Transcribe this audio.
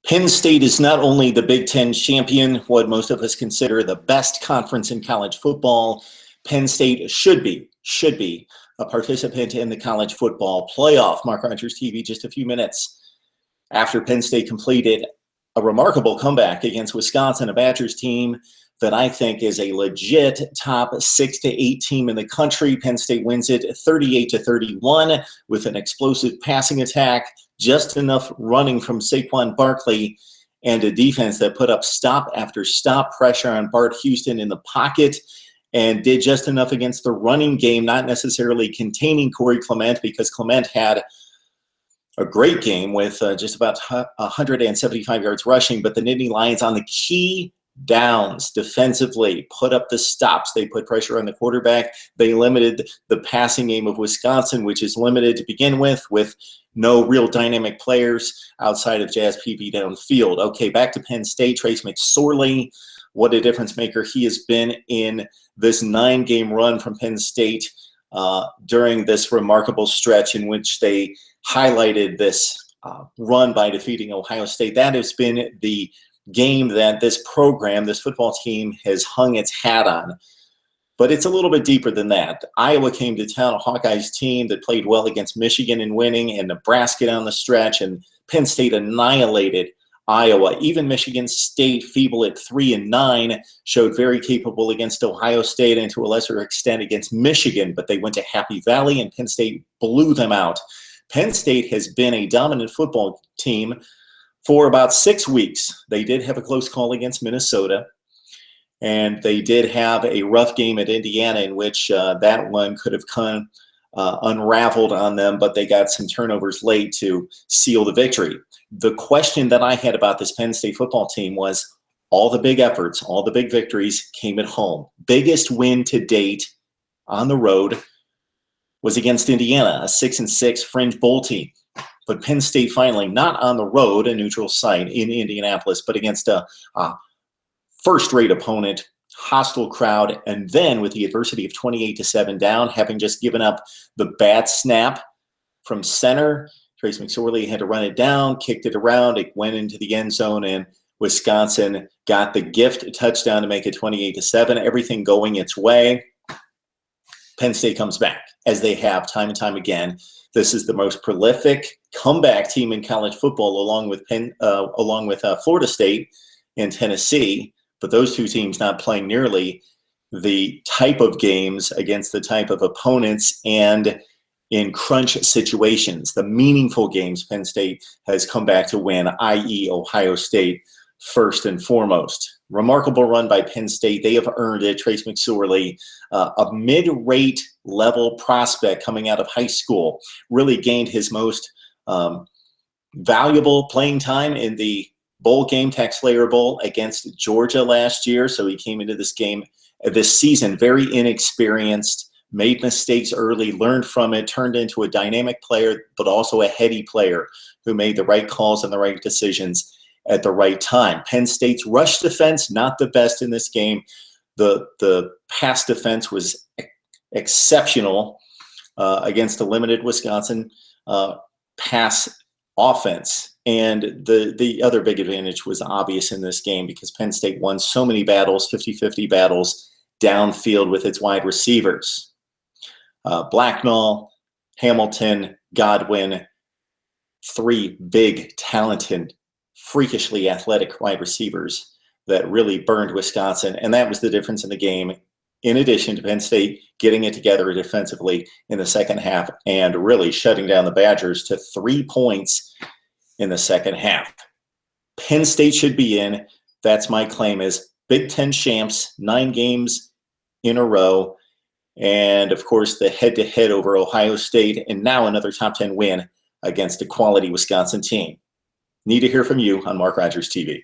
Penn State is not only the Big Ten champion, what most of us consider the best conference in college football. Penn State should be a participant in the college football playoff. Mark Rogers TV just a few minutes after Penn State completed a remarkable comeback against Wisconsin, a Badgers team that I think is a legit top 6 to 8 team in the country. Penn State wins it 38-31 with an explosive passing attack, just enough running from Saquon Barkley, and a defense that put up stop after stop pressure on Bart Houston in the pocket and did just enough against the running game, not necessarily containing Corey Clement, because Clement had a great game with just about 175 yards rushing, but the Nittany Lions on the key downs defensively put up the stops. They put pressure on the quarterback. They limited the passing game of Wisconsin, which is limited to begin with no real dynamic players outside of Jazz PV downfield. Okay, back to Penn State. Trace McSorley, what a difference maker he has been in this 9-game run from Penn State during this remarkable stretch in which they highlighted this run by defeating Ohio State. That has been the game that this program, this football team, has hung its hat on. But it's a little bit deeper than that. Iowa came to town, a Hawkeyes team that played well against Michigan in winning, and Nebraska down the stretch, and Penn State annihilated Iowa. Even Michigan State, feeble at 3-9, showed very capable against Ohio State and to a lesser extent against Michigan, but they went to Happy Valley and Penn State blew them out. Penn State has been a dominant football team for about 6 weeks. They did have a close call against Minnesota, and they did have a rough game at Indiana in which that one could have come unraveled on them, but they got some turnovers late to seal the victory. The question that I had about this Penn State football team was all the big efforts, all the big victories came at home. Biggest win to date on the road was against Indiana, a 6-6 fringe bowl team. But Penn State finally, not on the road, a neutral site in Indianapolis, but against a first-rate opponent, hostile crowd, and then with the adversity of 28-7 down, having just given up the bad snap from center, Trace McSorley had to run it down, kicked it around, it went into the end zone, and Wisconsin got the gift touchdown to make it 28-7, everything going its way. Penn State comes back, as they have time and time again. This is the most prolific comeback team in college football, along with Florida State and Tennessee. But those two teams not playing nearly the type of games against the type of opponents and in crunch situations, the meaningful games Penn State has come back to win, i.e. Ohio State first and foremost. Remarkable run by Penn State. They have earned it. Trace McSorley, a mid-rate level prospect coming out of high school, really gained his most valuable playing time in the bowl game, Tax Slayer Bowl, against Georgia last year. So he came into this game, this season, very inexperienced, made mistakes early, learned from it, turned into a dynamic player, but also a heady player who made the right calls and the right decisions at the right time. Penn State's rush defense, not the best in this game. The pass defense was exceptional against a limited Wisconsin pass offense. And the other big advantage was obvious in this game because Penn State won so many battles, 50-50 battles, downfield with its wide receivers. Blacknall, Hamilton, Godwin, 3 big, talented, freakishly athletic wide receivers that really burned Wisconsin. And that was the difference in the game, in addition to Penn State getting it together defensively in the second half and really shutting down the Badgers to 3 points in the second half. Penn State should be in. That's my claim as Big Ten champs, 9 games in a row. And, of course, the head-to-head over Ohio State, and now another top 10 win against a quality Wisconsin team. Need to hear from you on Mark Rogers TV.